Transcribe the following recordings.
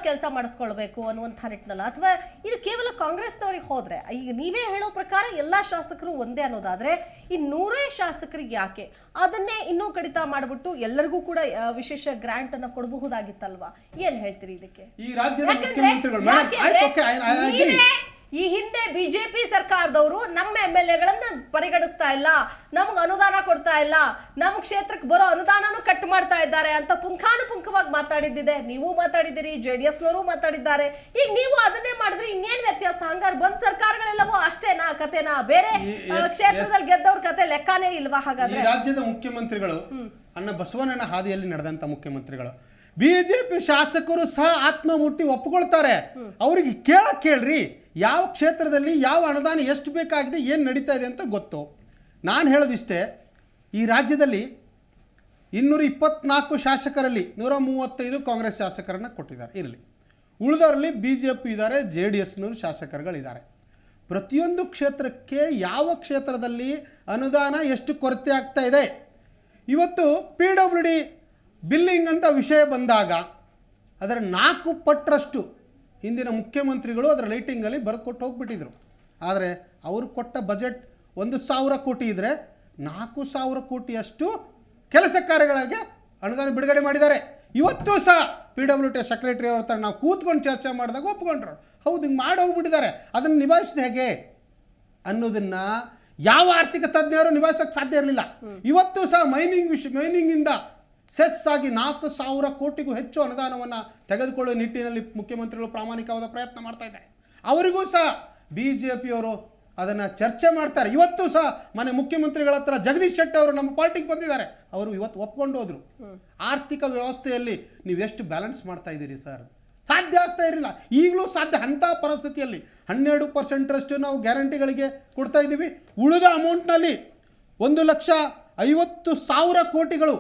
ಕೆಲಸ ಮಾಡಿಸ್ಕೊಳ್ಬೇಕು ಅನ್ನುವಂಥ ನಿಟ್ಟಿನಲ್ಲ, ಅಥವಾ ಇದು ಕೇವಲ ಕಾಂಗ್ರೆಸ್ನವರಿಗೆ ಹೋದ್ರೆ ಈಗ ನೀವೇ ಹೇಳೋ ಪ್ರಕಾರ ಎಲ್ಲಾ ಶಾಸಕರು ಒಂದೇ ಅನ್ನೋದಾದ್ರೆ ಈ 100 ಶಾಸಕರಿಗೆ ಯಾಕೆ ಅದನ್ನೇ ಇನ್ನೂ ಕಡಿತ ಮಾಡಿಬಿಟ್ಟು ಎಲ್ಲರಿಗೂ ಕೂಡ ವಿಶೇಷ ಗ್ರಾಂಟ್ ಅನ್ನ ಕೊಡಬಹುದಾಗಿತ್ತಲ್ವಾ? ಏನ್ ಹೇಳ್ತೀರಿ ಇದಕ್ಕೆ? ಈ ರಾಜ್ಯದ ಮುಖ್ಯಮಂತ್ರಿಗಳು ಈ ಹಿಂದೆ ಬಿಜೆಪಿ ಸರ್ಕಾರದವರು ನಮ್ಮ MLA-ಗಳನ್ನ ಪರಿಗಣಿಸ್ತಾ ಇಲ್ಲ, ನಮಗೆ ಅನುದಾನ ಕೊಡ್ತಾ ಇಲ್ಲ, ನಮ್ಮ ಕ್ಷೇತ್ರಕ್ಕೆ ಬರೋ ಅನುದಾನನೂ ಕಟ್ ಮಾಡ್ತಾ ಇದ್ದಾರೆ ಅಂತ ಪುಂಖಾನುಪುಂಖವಾಗಿ ಮಾತಾಡಿದ್ದಿದೆ. ನೀವು ಮಾತಾಡಿದ್ದೀರಿ, JDS-ನವರು ಮಾತಾಡಿದ್ದಾರೆ. ಈಗ ನೀವು ಅದನ್ನೇ ಮಾಡಿದ್ರೆ ಇನ್ನೇನ್ ವ್ಯತ್ಯಾಸ? ಹಂಗಾರೆ ಬಂದ್ ಸರ್ಕಾರಗಳೆಲ್ಲವೋ ಅಷ್ಟೇನಾ ಕತೆನಾ? ಬೇರೆ ಕ್ಷೇತ್ರದಲ್ಲಿ ಗೆದ್ದವ್ರ ಕತೆ ಲೆಕ್ಕನೇ ಇಲ್ವಾ? ಹಾಗಾದ್ರೆ ರಾಜ್ಯದ ಮುಖ್ಯಮಂತ್ರಿಗಳು ಅಣ್ಣ ಬಸವಣ್ಣನ ಹಾದಿಯಲ್ಲಿ ನಡೆದಂತ ಮುಖ್ಯಮಂತ್ರಿಗಳು, ಬಿಜೆಪಿ ಶಾಸಕರು ಸಹ ಆತ್ಮ ಮುಟ್ಟಿ ಒಪ್ಪಿಕೊಳ್ತಾರೆ. ಅವ್ರಿಗೆ ಕೇಳ್ರಿ, ಯಾವ ಕ್ಷೇತ್ರದಲ್ಲಿ ಯಾವ ಅನುದಾನ ಎಷ್ಟು ಬೇಕಾಗಿದೆ, ಏನು ನಡೀತಾ ಇದೆ ಅಂತ ಗೊತ್ತು. ನಾನು ಹೇಳೋದಿಷ್ಟೇ, ಈ ರಾಜ್ಯದಲ್ಲಿ 224 ಶಾಸಕರಲ್ಲಿ 135 ಕಾಂಗ್ರೆಸ್ ಶಾಸಕರನ್ನು ಕೊಟ್ಟಿದ್ದಾರೆ. ಇರಲಿ, ಉಳಿದವರಲ್ಲಿ BJP ಇದ್ದಾರೆ, JDS-ನವರು ಶಾಸಕರುಗಳಿದ್ದಾರೆ. ಪ್ರತಿಯೊಂದು ಕ್ಷೇತ್ರಕ್ಕೆ ಯಾವ ಕ್ಷೇತ್ರದಲ್ಲಿ ಅನುದಾನ ಎಷ್ಟು ಕೊರತೆ ಆಗ್ತಾ ಇದೆ. ಇವತ್ತು PWD ಬಿಲ್ಲಿಂಗ್ ಅಂತ ವಿಷಯ ಬಂದಾಗ ಅದರ 4 ಪಟ್ಟರಷ್ಟು ಹಿಂದಿನ ಮುಖ್ಯಮಂತ್ರಿಗಳು ಅದರ ಲೈಟಿಂಗಲ್ಲಿ ಬರ್ಕೊಟ್ಟು ಹೋಗ್ಬಿಟ್ಟಿದ್ರು. ಆದರೆ ಅವರು ಕೊಟ್ಟ ಬಜೆಟ್ 1,000 ಕೋಟಿ ಇದ್ದರೆ 4,000 ಕೋಟಿಯಷ್ಟು ಕೆಲಸ ಕಾರ್ಯಗಳಿಗೆ ಅನುದಾನ ಬಿಡುಗಡೆ ಮಾಡಿದ್ದಾರೆ. ಇವತ್ತು ಸಹ PWD ಸೆಕ್ರೆಟರಿ ಅವ್ರ ಹತ್ರ ನಾವು ಕೂತ್ಕೊಂಡು ಚರ್ಚೆ ಮಾಡಿದಾಗ ಒಪ್ಕೊಂಡ್ರು, ಹೌದು ಹಿಂಗೆ ಮಾಡಿ ಹೋಗ್ಬಿಟ್ಟಿದ್ದಾರೆ. ಅದನ್ನು ನಿಭಾಯಿಸಿದ ಹೇಗೆ ಅನ್ನೋದನ್ನು ಯಾವ ಆರ್ಥಿಕ ತಜ್ಞರು ನಿಭಾಯಿಸೋಕ್ಕೆ ಸಾಧ್ಯ ಇರಲಿಲ್ಲ. ಇವತ್ತು ಸಹ ಮೈನಿಂಗಿಂದ ಸೆಸ್ ಆಗಿ 4,000 ಕೋಟಿಗೂ ಹೆಚ್ಚು ಅನುದಾನವನ್ನು ತೆಗೆದುಕೊಳ್ಳುವ ನಿಟ್ಟಿನಲ್ಲಿ ಮುಖ್ಯಮಂತ್ರಿಗಳು ಪ್ರಾಮಾಣಿಕವಾದ ಪ್ರಯತ್ನ ಮಾಡ್ತಾ ಇದ್ದಾರೆ. ಅವರಿಗೂ ಸಹ BJPಯವರು ಅದನ್ನು ಚರ್ಚೆ ಮಾಡ್ತಾರೆ. ಇವತ್ತು ಸಹ ಮುಖ್ಯಮಂತ್ರಿಗಳ ಹತ್ರ ಜಗದೀಶ್ ಶೆಟ್ಟರ್ ಅವರು ನಮ್ಮ ಪಾರ್ಟಿಗೆ ಬಂದಿದ್ದಾರೆ, ಅವರು ಇವತ್ತು ಒಪ್ಕೊಂಡು ಹೋದರು. ಆರ್ಥಿಕ ವ್ಯವಸ್ಥೆಯಲ್ಲಿ ನೀವೆಷ್ಟು ಬ್ಯಾಲೆನ್ಸ್ ಮಾಡ್ತಾ ಇದ್ದೀರಿ ಸರ್? ಸಾಧ್ಯ ಆಗ್ತಾ ಇರಲಿಲ್ಲ, ಈಗಲೂ ಸಾಧ್ಯ. ಅಂಥ ಪರಿಸ್ಥಿತಿಯಲ್ಲಿ 12% ನಾವು ಗ್ಯಾರಂಟಿಗಳಿಗೆ ಕೊಡ್ತಾ ಇದ್ದೀವಿ. ಉಳಿದ ಅಮೌಂಟ್ನಲ್ಲಿ 1,50,000 ಕೋಟಿಗಳು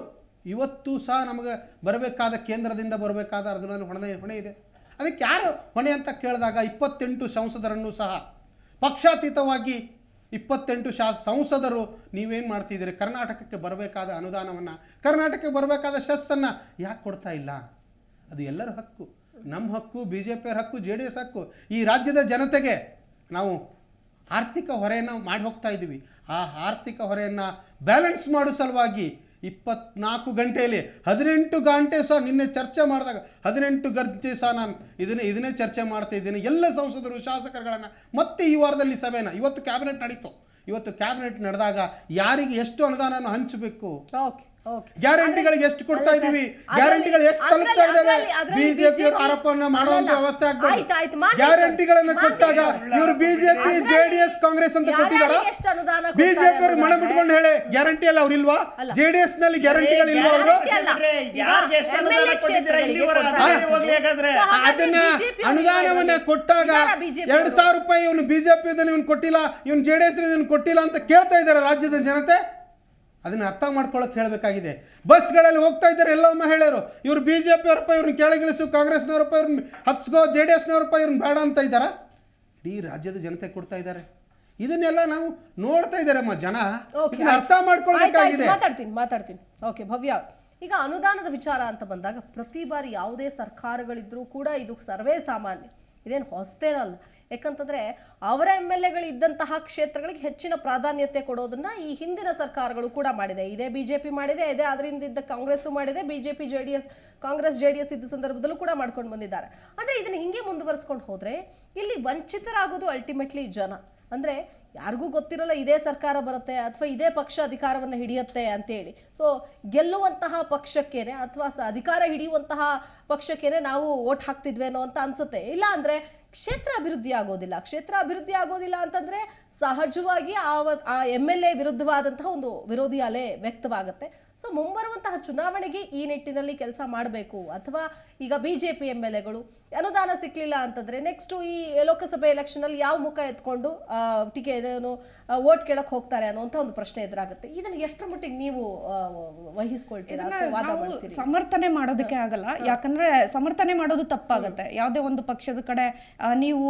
ಇವತ್ತು ಸಹ ನಮಗೆ ಬರಬೇಕಾದ ಕೇಂದ್ರದಿಂದ ಬರಬೇಕಾದ ಅದರಲ್ಲಿ ಹೊಣೆ ಇದೆ. ಅದಕ್ಕೆ ಯಾರು ಹೊಣೆ ಅಂತ ಕೇಳಿದಾಗ 28 ಸಂಸದರನ್ನು ಸಹ ಪಕ್ಷಾತೀತವಾಗಿ 28 ಸಂಸದರು ನೀವೇನು ಮಾಡ್ತಿದ್ದೀರಿ, ಕರ್ನಾಟಕಕ್ಕೆ ಬರಬೇಕಾದ ಅನುದಾನವನ್ನು, ಕರ್ನಾಟಕಕ್ಕೆ ಬರಬೇಕಾದ ಸೆಸ್ಸನ್ನು ಯಾಕೆ ಕೊಡ್ತಾ ಇಲ್ಲ? ಅದು ಎಲ್ಲರ ಹಕ್ಕು, ನಮ್ಮ ಹಕ್ಕು, BJPಯವ್ರ ಹಕ್ಕು, JDS ಹಕ್ಕು. ಈ ರಾಜ್ಯದ ಜನತೆಗೆ ನಾವು ಆರ್ಥಿಕ ಹೊರೆಯನ್ನು ಮಾಡಿ ಹೋಗ್ತಾ ಇದ್ದೀವಿ. ಆ ಆರ್ಥಿಕ ಹೊರೆಯನ್ನು ಬ್ಯಾಲೆನ್ಸ್ ಮಾಡೋ ಸಲುವಾಗಿ 24 ಗಂಟೆಯಲ್ಲಿ 18 ಗಂಟೆ ಸಹ ನಿನ್ನೆ ಚರ್ಚೆ ಮಾಡಿದಾಗ 18 ಗಂಟೆ ಸಹ ನಾನು ಇದನ್ನೇ ಚರ್ಚೆ ಮಾಡ್ತಾ ಇದ್ದೀನಿ. ಎಲ್ಲ ಸಂಸದರು ಶಾಸಕರುಗಳನ್ನು ಮತ್ತೆ ಈ ವಾರದಲ್ಲಿ ಸಭೆನ ಇವತ್ತು ಕ್ಯಾಬಿನೆಟ್ ನಡೀತು. ಇವತ್ತು ಕ್ಯಾಬಿನೆಟ್ ನಡೆದಾಗ ಯಾರಿಗೆ ಎಷ್ಟು ಅನುದಾನ ಹಂಚಬೇಕು, ಗ್ಯಾರಂಟಿಗಳಿಗೆ ಎಷ್ಟು ಕೊಡ್ತಾ ಇದೀವಿ, ಗ್ಯಾರಂಟಿಗಳು ಎಷ್ಟು ತಲುಪ್ತಾ ಇದ್ದಾವೆ, BJPಯವರು ಆರೋಪವನ್ನು ಮಾಡುವಂತ ವ್ಯವಸ್ಥೆ ಆಗ್ಬೇಕು. ಗ್ಯಾರಂಟಿಗಳನ್ನು ಕೊಟ್ಟಾಗ ಇವರು BJP JDS ಕಾಂಗ್ರೆಸ್ ಅಂತ ಕೊಟ್ಟಿದ್ದಾರೆ. BJPಯವರು ಮನೆ ಬಿಟ್ಕೊಂಡು ಹೇಳಿ ಗ್ಯಾರಂಟಿ ಅಲ್ಲ ಅವ್ರು ಇಲ್ವಾ? JDS ನಲ್ಲಿ ಗ್ಯಾರಂಟಿಗಳು ಇಲ್ವಾ? ಅವರು ಅದನ್ನ ಅನುದಾನವನ್ನ ಕೊಟ್ಟಾಗ 2,000 ರೂಪಾಯಿ ಇವನು BJP ಇವನು ಕೊಟ್ಟಿಲ್ಲ, ಇವನು JDS ಇವನು ಕೊಟ್ಟಿಲ್ಲ ಅಂತ ಕೇಳ್ತಾ ಇದ್ದಾರೆ ರಾಜ್ಯದ ಜನತೆ. ಅದನ್ನು ಅರ್ಥ ಮಾಡ್ಕೊಳ್ಳೋಕೆ ಹೇಳಬೇಕಾಗಿದೆ. ಬಸ್ಗಳಲ್ಲಿ ಹೋಗ್ತಾ ಇದ್ದಾರೆ ಎಲ್ಲ ಮಹಿಳೆಯರು, ಇವರು BJPಯವ್ರಪ್ಪ ಇವ್ರನ್ನ ಕೆಳಗಿಳಿಸು, ಕಾಂಗ್ರೆಸ್ನವರಪ್ಪ ಇವ್ರನ್ನ ಹತ್ಸ್ಕೋ, JDSನವರಪ್ಪ ಇವ್ರನ್ನ ಬೇಡ ಅಂತ ಇದ್ದಾರಾ? ಇಡೀ ರಾಜ್ಯದ ಜನತೆ ಕೊಡ್ತಾ ಇದ್ದಾರೆ. ಇದನ್ನೆಲ್ಲ ನಾವು ನೋಡ್ತಾ ಇದ್ದಾರಮ್ಮ ಜನ, ಇದನ್ನ ಅರ್ಥ ಮಾಡ್ಕೊಳ್ಬೇಕಾಗಿದೆ. ಮಾತಾಡ್ತೀನಿ. ಓಕೆ ಭವ್ಯ, ಈಗ ಅನುದಾನದ ವಿಚಾರ ಅಂತ ಬಂದಾಗ ಪ್ರತಿ ಬಾರಿ ಯಾವುದೇ ಸರ್ಕಾರಗಳಿದ್ರೂ ಕೂಡ ಇದು ಸರ್ವೇ ಸಾಮಾನ್ಯ, ಇದೇನು ಹೊಸತೇನಲ್ಲ. ಯಾಕಂತಂದ್ರೆ ಅವರ MLA-ಗಳು ಇದ್ದಂತಹ ಕ್ಷೇತ್ರಗಳಿಗೆ ಹೆಚ್ಚಿನ ಪ್ರಾಧಾನ್ಯತೆ ಕೊಡೋದನ್ನ ಈ ಹಿಂದಿನ ಸರ್ಕಾರಗಳು ಕೂಡ ಮಾಡಿದೆ. ಇದೇ BJP ಮಾಡಿದೆ, ಇದೇ ಅದರಿಂದ ಇದ್ದ ಕಾಂಗ್ರೆಸ್ ಮಾಡಿದೆ, BJP JDS ಕಾಂಗ್ರೆಸ್ JDS ಇದ್ದ ಸಂದರ್ಭದಲ್ಲೂ ಕೂಡ ಮಾಡ್ಕೊಂಡು ಬಂದಿದ್ದಾರೆ. ಅಂದ್ರೆ ಇದನ್ನ ಹಿಂಗೆ ಮುಂದುವರಿಸ್ಕೊಂಡು ಹೋದ್ರೆ ಇಲ್ಲಿ ವಂಚಿತರಾಗೋದು ಅಲ್ಟಿಮೇಟ್ಲಿ ಜನ. ಅಂದ್ರೆ ಯಾರಿಗೂ ಗೊತ್ತಿರಲ್ಲ ಇದೇ ಸರ್ಕಾರ ಬರುತ್ತೆ ಅಥವಾ ಇದೇ ಪಕ್ಷ ಅಧಿಕಾರವನ್ನು ಹಿಡಿಯುತ್ತೆ ಅಂತೇಳಿ. ಸೊ ಗೆಲ್ಲುವಂತಹ ಪಕ್ಷಕ್ಕೇನೆ ಅಥವಾ ಅಧಿಕಾರ ಹಿಡಿಯುವಂತಹ ಪಕ್ಷಕ್ಕೇನೆ ನಾವು ಓಟ್ ಹಾಕ್ತಿದ್ವೇನೋ ಅಂತ ಅನ್ಸುತ್ತೆ. ಇಲ್ಲ ಅಂದ್ರೆ ಕ್ಷೇತ್ರ ಅಭಿವೃದ್ಧಿ ಆಗೋದಿಲ್ಲ ಅಂತಂದ್ರೆ ಸಹಜವಾಗಿ ಆ MLA ವಿರುದ್ಧವಾದಂತಹ ಒಂದು ವಿರೋಧಿ ಅಲೆ ವ್ಯಕ್ತವಾಗುತ್ತೆ. ಸೊ ಮುಂಬರುವಂತಹ ಚುನಾವಣೆಗೆ ಈ ನಿಟ್ಟಿನಲ್ಲಿ ಕೆಲಸ ಮಾಡಬೇಕು. ಅಥವಾ ಈಗ BJP MLA-ಗಳು ಅನುದಾನ ಸಿಕ್ಲಿಲ್ಲ ಅಂತಂದ್ರೆ ನೆಕ್ಸ್ಟ್ ಈ ಲೋಕಸಭೆ ಎಲೆಕ್ಷನ್ ಅಲ್ಲಿ ಯಾವ ಮುಖ ಎತ್ಕೊಂಡು ವೋಟ್ ಕೇಳಕ್ ಹೋಗ್ತಾರೆ ಅನ್ನುವಂತ ಒಂದು ಪ್ರಶ್ನೆ ಎದುರಾಗುತ್ತೆ. ಇದನ್ನ ಎಷ್ಟರ ಮಟ್ಟಿಗೆ ನೀವು ವಹಿಸ್ಕೊಳ್ತೀರಾ ಅಥವಾ ವಾದ ಮಾಡ್ತೀರಾ? ಸಮರ್ಥನೆ ಮಾಡೋದಕ್ಕೆ ಆಗಲ್ಲ, ಯಾಕಂದ್ರೆ ಸಮರ್ಥನೆ ಮಾಡೋದು ತಪ್ಪಾಗತ್ತೆ. ಯಾವುದೇ ಒಂದು ಪಕ್ಷದ ಕಡೆ ನೀವು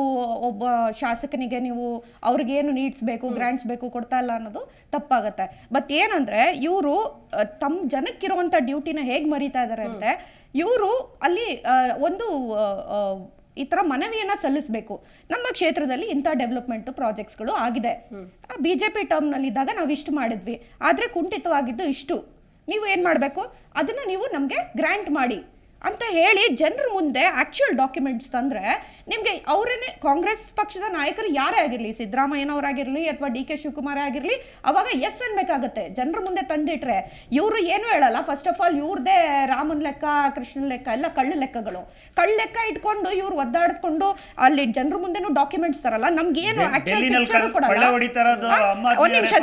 ಒಬ್ಬ ಶಾಸಕನಿಗೆ ನೀವು ಅವ್ರಿಗೆ ಏನು ನೀಡ್ಸ್ ಬೇಕು, ಗ್ರಾಂಟ್ಸ್ ಬೇಕು ಕೊಡ್ತಾ ಇಲ್ಲ ಅನ್ನೋದು ತಪ್ಪಾಗತ್ತೆ. ಬಟ್ ಏನಂದ್ರೆ ಇವರು ತಮ್ಮ ಜನಕ್ಕಿರುವಂತ ಡ್ಯೂಟಿನ ಹೇಗ್ ಮರಿತಾ ಇದಾರೆ ಅಂದ್ರೆ, ಇವರು ಅಲ್ಲಿ ಒಂದು ಈ ಥರ ಮನವಿಯನ್ನು ಸಲ್ಲಿಸಬೇಕು. ನಮ್ಮ ಕ್ಷೇತ್ರದಲ್ಲಿ ಇಂಥ ಡೆವಲಪ್ಮೆಂಟ್ ಪ್ರಾಜೆಕ್ಟ್ಸ್ಗಳು ಆಗಿದೆ, BJP ಟರ್ಮ್ನಲ್ಲಿದ್ದಾಗ ನಾವು ಇಷ್ಟು ಮಾಡಿದ್ವಿ, ಆದರೆ ಕುಂಠಿತವಾಗಿದ್ದು ಇಷ್ಟು, ನೀವು ಏನು ಮಾಡಬೇಕು ಅದನ್ನು ನೀವು ನಮಗೆ ಗ್ರ್ಯಾಂಟ್ ಮಾಡಿ ಅಂತ ಹೇಳಿ ಜನರ ಮುಂದೆ ಆ್ಯಕ್ಚುಯಲ್ ಡಾಕ್ಯುಮೆಂಟ್ಸ್ ತಂದರೆ ನಿಮಗೆ ಅವರೇನೆ ಕಾಂಗ್ರೆಸ್ ಪಕ್ಷದ ನಾಯಕರು ಯಾರೇ ಆಗಿರಲಿ, ಸಿದ್ದರಾಮಯ್ಯನವರಾಗಿರಲಿ ಅಥವಾ DK ಶಿವಕುಮಾರ್ ಆಗಿರಲಿ, ಅವಾಗ ಎಸ್ ಅನ್ಬೇಕಾಗತ್ತೆ. ಜನರ ಮುಂದೆ ತಂದಿಟ್ರೆ ಇವರು ಏನು ಹೇಳಲ್ಲ. ಫಸ್ಟ್ ಆಫ್ ಆಲ್ ಇವ್ರದ್ದೇ ರಾಮನ್ ಲೆಕ್ಕ ಕೃಷ್ಣನ್ ಲೆಕ್ಕ ಎಲ್ಲ ಕಳ್ಳ ಲೆಕ್ಕಗಳು, ಕಳ್ಳ ಲೆಕ್ಕ ಇಟ್ಕೊಂಡು ಇವ್ರು ಒದ್ದಾಡ್ಕೊಂಡು ಅಲ್ಲಿ ಜನರ ಮುಂದೆನೂ ಡಾಕ್ಯುಮೆಂಟ್ಸ್ ತರಲ್ಲ, ನಮ್ಗೇನು ಆಕ್ಚುಯಲ್ ಪಿಕ್ಚರ್ ಕೊಡಲ್ಲ. ಒಂದ್ ನಿಮಿಷ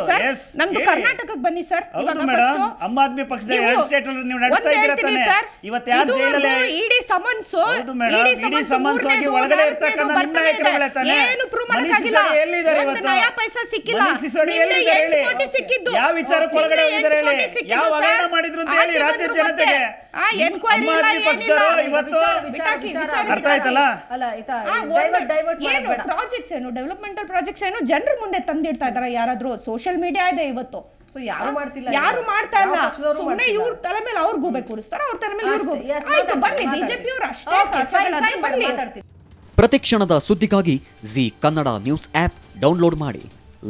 ಸರ್, ನಮ್ದು ಕರ್ನಾಟಕಕ್ಕೆ ಬನ್ನಿ ಸರ್. ಇಡೀ ಸಮನ್ಸ್ ಏನು ಪ್ರೂವ್ ಮಾಡಕ್ಕಾಗಿಲ್ಲ, ಒಂದು ನಯಾ ಪೈಸಾ ಸಿಕ್ಕಿಲ್ಲ. ಸಿಕ್ಕಿದ್ದು ಯಾವ ವಿಚಾರಕ್ಕೆ ಒಳಗಡೆ ಹೋಗಿದ್ದಾರೆ, ಯಾವ ಹಗರಣ ಮಾಡಿದ್ರು ಅಂತ ಹೇಳಿ ರಾಜ್ಯ ಜನತೆಗೆ ಅರ್ಥ ಆಯ್ತಲ್ಲ. ಪ್ರಾಜೆಕ್ಟ್ಸ್ ಏನು ಡೆವಲಪ್ಮೆಂಟಲ್ ಪ್ರಾಜೆಕ್ಟ್ಸ್ ಏನು ಜನರ ಮುಂದೆ ತಂದಿಡ್ತಾ ಇದಾರೆ ಯಾರಾದ್ರೂ? ಸೋಷಿಯಲ್ ಮೀಡಿಯಾ ಇದೆ ಇವತ್ತು, ಯಾರು ಮಾಡ್ತಿಲ್ಲ, ಯಾರು ಮಾಡ್ತಾ ಇಲ್ಲ. ಸುಮ್ಮನೆ ಇವ್ರ ತಲೆ ಮೇಲೆ ಅವ್ರು ಗೂಬೆ ಕೂರಿಸ್ತಾರೆ, ಅವ್ರ ತಲೆ ಮೇಲೆ ಇವ್ರಿಗೂ. ಆಯ್ತು ಬರ್ಲಿ, ಬಿಜೆಪಿ ಅವರು ಅಷ್ಟೇ ಸಾಚಾಗಲ್ಲ, ಬರ್ಲಿ. ಪ್ರತಿಕ್ಷಣದ ಸುದ್ದಿಗಾಗಿ Zee Kannada news app download ಮಾಡಿ.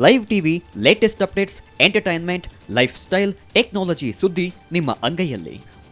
Live TV, latest updates, entertainment, lifestyle, technology ಸುದ್ದಿ ನಿಮ್ಮ ಅಂಗೈಯಲ್ಲಿ.